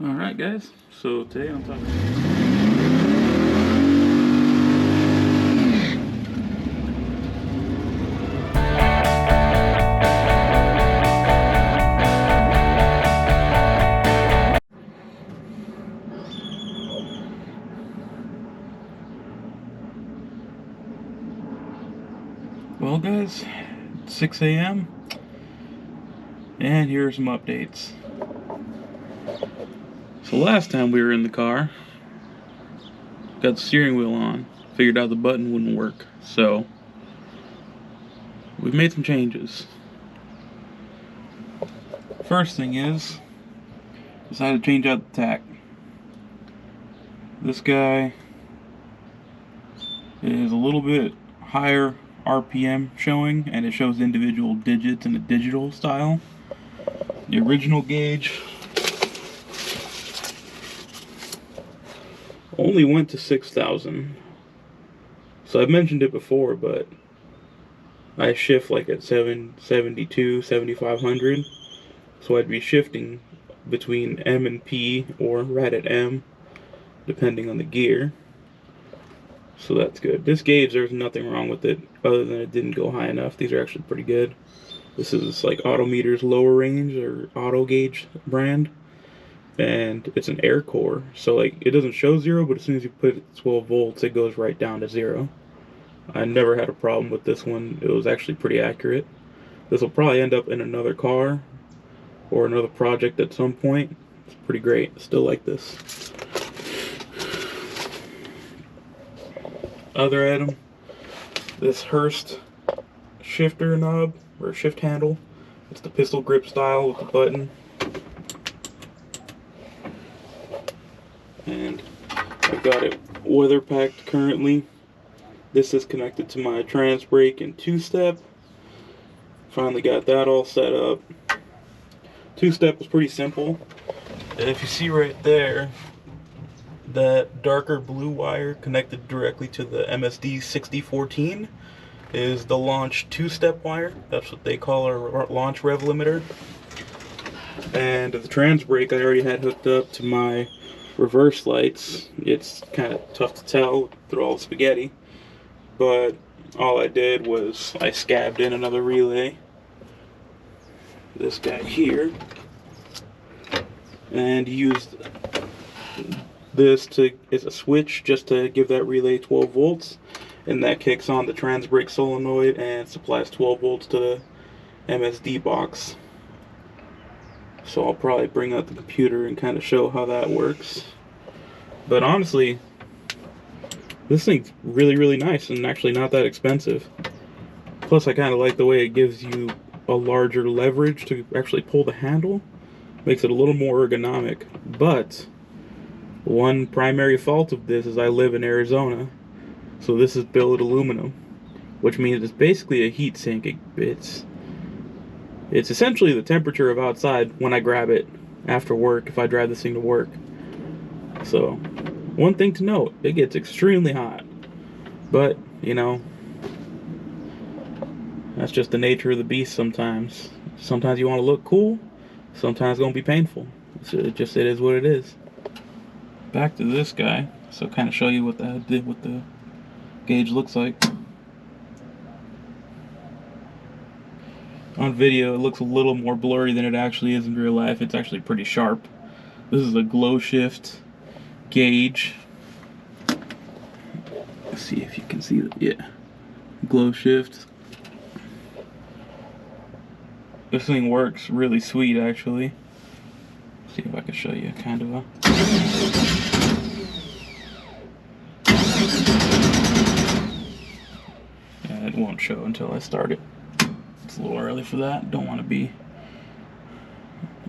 Alright guys, so today on top Well guys, it's 6 a.m. and here are some updates. So last time we were in the car, got the steering wheel on, figured out the button wouldn't work, so we've made some changes. First thing is, decided to change out the tach. This guy is a little bit higher RPM showing, and it shows individual digits in a digital style. The original gauge only went to 6,000. So I've mentioned it before, but I shift like at 772, 7500. So I'd be shifting between M and P or right at M, depending on the gear. So that's good. This gauge, there's nothing wrong with it other than it didn't go high enough. These are actually pretty good. This is like Tachometer's lower range or auto gauge brand. And it's an air core, so like it doesn't show 0, but as soon as you put it 12 volts, it goes right down to 0. I never had a problem with this one. It was actually pretty accurate. This will probably end up in another car or another project at some point. It's pretty great. Still like this. Other item, this Hurst shifter knob or shift handle. It's the pistol grip style with the button. And I've got it weather packed currently. This is connected to my transbrake and two-step. Finally got that all set up. Two-step was pretty simple. And if you see right there, that darker blue wire connected directly to the MSD 6014 is the launch two-step wire. That's what they call our launch rev limiter. And the transbrake I already had hooked up to my reverse lights. It's kind of tough to tell through all the spaghetti, but all I did was I scabbed in another relay, this guy here, and used this as a switch just to give that relay 12 volts, and that kicks on the transbrake solenoid and supplies 12 volts to the MSD box. So I'll probably bring out the computer and kind of show how that works. But honestly, this thing's really nice and actually not that expensive. Plus I kind of like the way it gives you a larger leverage to actually pull the handle. Makes it a little more ergonomic. But one primary fault of this is I live in Arizona. So this is billet aluminum, which means it's basically a heat sink. It's essentially the temperature of outside when I grab it after work, if I drive this thing to work. So, one thing to note, it gets extremely hot. But, you know, that's just the nature of the beast sometimes. Sometimes you want to look cool, sometimes it's going to be painful. It is what it is. Back to this guy, so kind of show you what the gauge looks like. On video, it looks a little more blurry than it actually is in real life. It's actually pretty sharp. This is a glow shift gauge. Let's see if you can see that. Yeah, glow shift. This thing works really sweet, actually. Let's see if I can show you kind of a. Yeah, it won't show until I start it. It's a little early for that. Don't want to be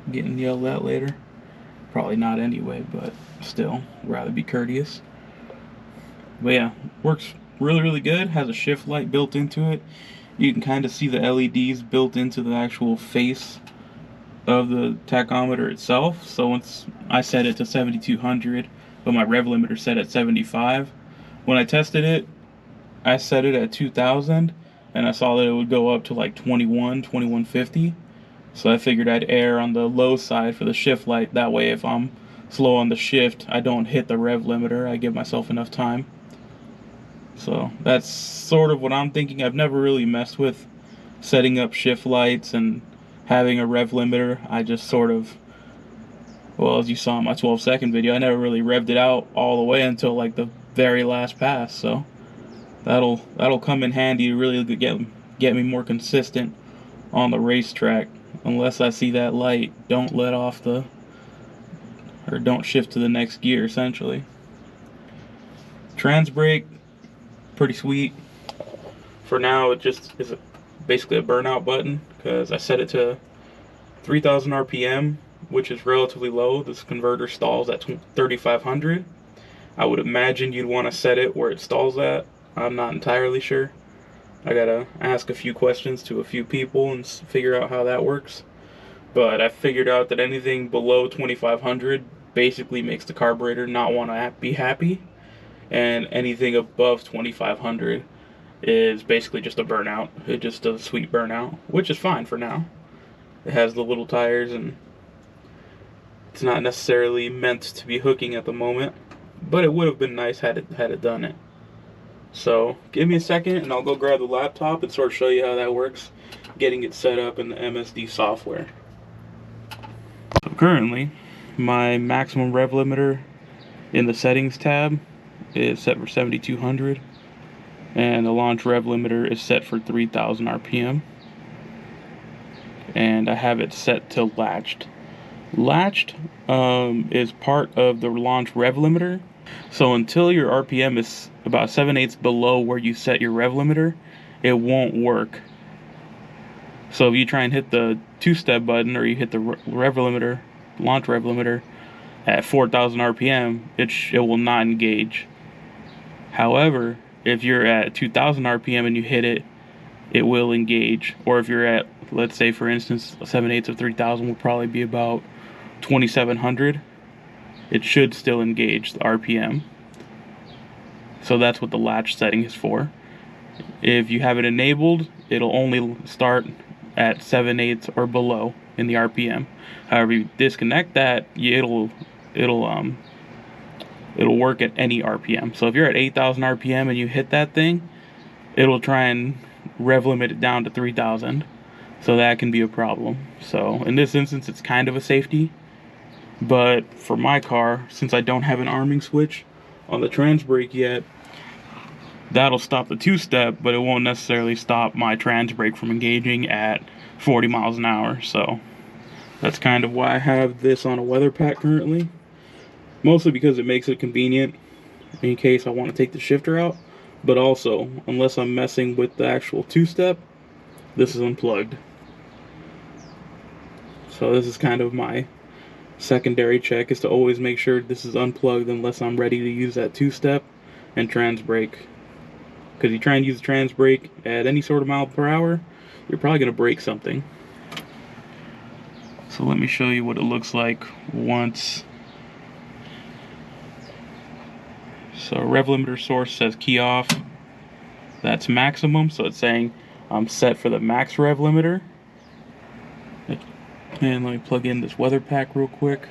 getting yelled at later. Probably not anyway, but still, rather be courteous. But yeah, works really good. Has a shift light built into it. You can kind of see the LEDs built into the actual face of the tachometer itself. So once I set it to 7200, but my rev limiter set at 75. When I tested it, I set it at 2000. And I saw that it would go up to like 2150. So I figured I'd err on the low side for the shift light. That way if I'm slow on the shift, I don't hit the rev limiter. I give myself enough time. So that's sort of what I'm thinking. I've never really messed with setting up shift lights and having a rev limiter. I just sort of, well, as you saw in my 12-second video, I never really revved it out all the way until like the very last pass. So that'll come in handy to really get me more consistent on the racetrack. Unless I see that light, don't let off the, or don't shift to the next gear, essentially. Transbrake, pretty sweet. For now, it just is basically a burnout button, because I set it to 3,000 RPM, which is relatively low. This converter stalls at 3,500. I would imagine you'd want to set it where it stalls at. I'm not entirely sure. I gotta ask a few questions to a few people and figure out how that works. But I figured out that anything below 2,500 basically makes the carburetor not want to be happy, and anything above 2,500 is basically just a burnout. It just does a sweet burnout, which is fine for now. It has the little tires, and it's not necessarily meant to be hooking at the moment, but it would have been nice had it done it. So give me a second and I'll go grab the laptop and sort of show you how that works, getting it set up in the MSD software. So currently, my maximum rev limiter in the settings tab is set for 7,200, and the launch rev limiter is set for 3,000 RPM. And I have it set to latched. Latched is part of the launch rev limiter. So until your RPM is about 7/8 below where you set your rev limiter, it won't work. So if you try and hit the two-step button, or you hit the rev limiter, launch rev limiter, at 4,000 RPM, it will not engage. However, if you're at 2,000 RPM and you hit it, it will engage. Or if you're at, let's say for instance, 7/8 of 3,000 will probably be about 2,700. It should still engage the RPM. So that's what the latch setting is for. If you have it enabled, it'll only start at 7/8 or below in the RPM. However, you disconnect that, it'll work at any RPM. So if you're at 8,000 RPM and you hit that thing, it'll try and rev limit it down to 3,000. So that can be a problem. So in this instance, it's kind of a safety. But for my car, since I don't have an arming switch on the transbrake yet, that'll stop the two-step, but it won't necessarily stop my transbrake from engaging at 40 miles an hour. So that's kind of why I have this on a weather pack currently. Mostly because it makes it convenient in case I want to take the shifter out. But also, unless I'm messing with the actual two-step, this is unplugged. So this is kind of my secondary check, is to always make sure this is unplugged unless I'm ready to use that two-step and transbrake. Because you try and use the transbrake at any sort of mile per hour, you're probably going to break something. So let me show you what it looks like once. So rev limiter source says key off. That's maximum, so it's saying I'm set for the max rev limiter. And let me plug in this weather pack real quick.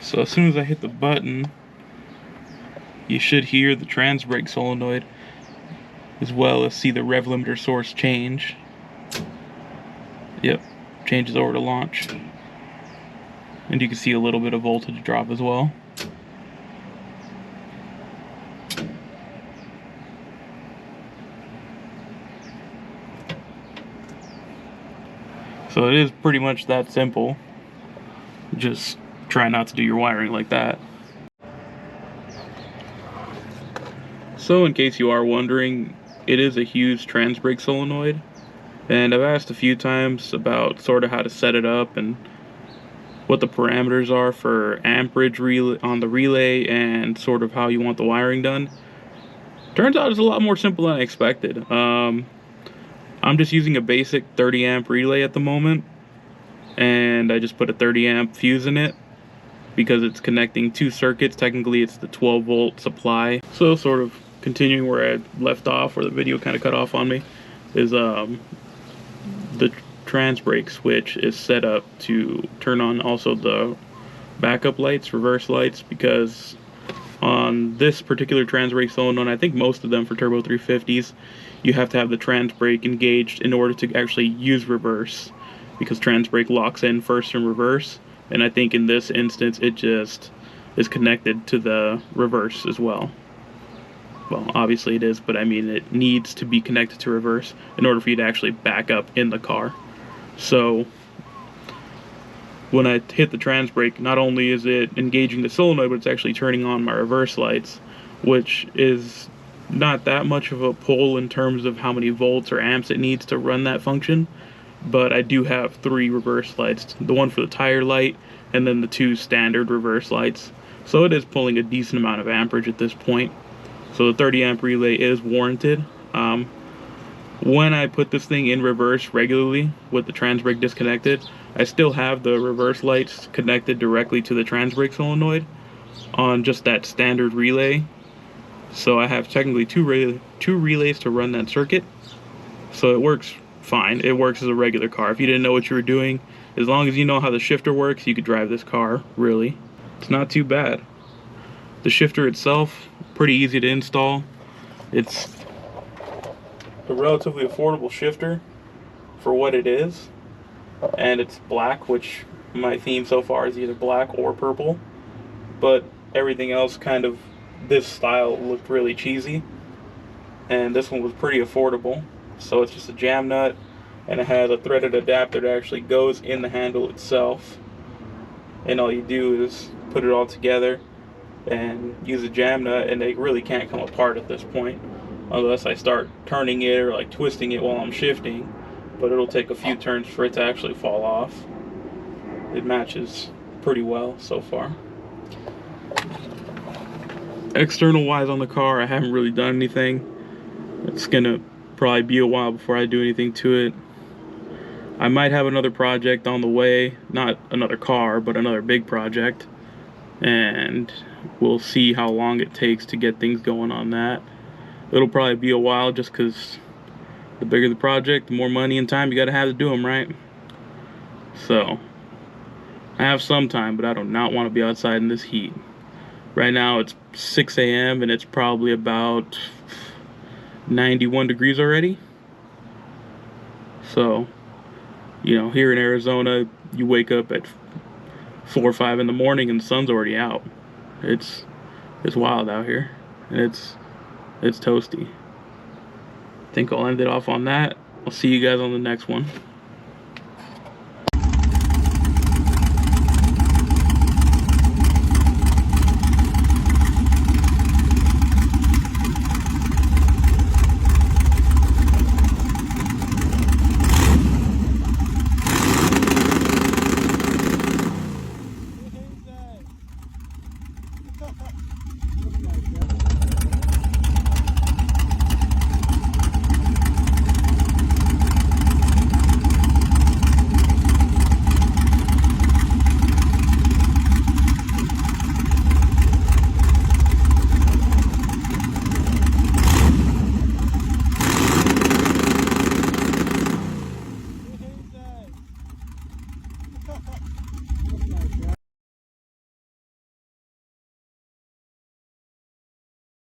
So as soon as I hit the button, you should hear the transbrake solenoid, as well as see the rev limiter source change. Yep, changes over to launch. And you can see a little bit of voltage drop as well. So it is pretty much that simple. Just try not to do your wiring like that. So in case you are wondering, it is a huge transbrake solenoid, and I've asked a few times about sort of how to set it up and what the parameters are for amperage relay on the relay, and sort of how you want the wiring done. Turns out it's a lot more simple than I expected. I'm just using a basic 30 amp relay at the moment, and I just put a 30 amp fuse in it because it's connecting two circuits. Technically it's the 12 volt supply. So sort of continuing where I left off, where the video kind of cut off on me, is the transbrake switch is set up to turn on also the backup lights, reverse lights, because on this particular transbrake solenoid, I think most of them for turbo 350s, you have to have the transbrake engaged in order to actually use reverse, because transbrake locks in first and reverse, and I think in this instance it just is connected to the reverse as well. Well, obviously it is, but I mean it needs to be connected to reverse in order for you to actually back up in the car. So when I hit the transbrake, not only is it engaging the solenoid, but it's actually turning on my reverse lights, which is not that much of a pull in terms of how many volts or amps it needs to run that function. But I do have 3 reverse lights, the one for the tire light, and then the 2 standard reverse lights. So it is pulling a decent amount of amperage at this point. So the 30 amp relay is warranted. When I put this thing in reverse regularly with the transbrake disconnected, I still have the reverse lights connected directly to the transbrake solenoid on just that standard relay. So I have technically two relays to run that circuit. So it works fine. It works as a regular car. If you didn't know what you were doing, as long as you know how the shifter works, you could drive this car, really. It's not too bad. The shifter itself, pretty easy to install. It's a relatively affordable shifter for what it is, and it's black, which my theme so far is either black or purple, but everything else kind of this style looked really cheesy, and this one was pretty affordable. So it's just a jam nut, and it has a threaded adapter that actually goes in the handle itself, and all you do is put it all together and use a jam nut, and they really can't come apart at this point unless I start turning it or like twisting it while I'm shifting, but it'll take a few turns for it to actually fall off. It matches pretty well so far. External wise on the car, I haven't really done anything. It's gonna probably be a while before I do anything to it. I might have another project on the way, not another car, but another big project, and we'll see how long it takes to get things going on that. It'll probably be a while just because the bigger the project, the more money and time you gotta have to do them, right? So I have some time, but I do not want to be outside in this heat. Right now it's 6 a.m. and it's probably about 91 degrees already. So, you know, here in Arizona, you wake up at 4 or 5 in the morning and the sun's already out. It's wild out here, and it's toasty. I think I'll end it off on that. I'll see you guys on the next one.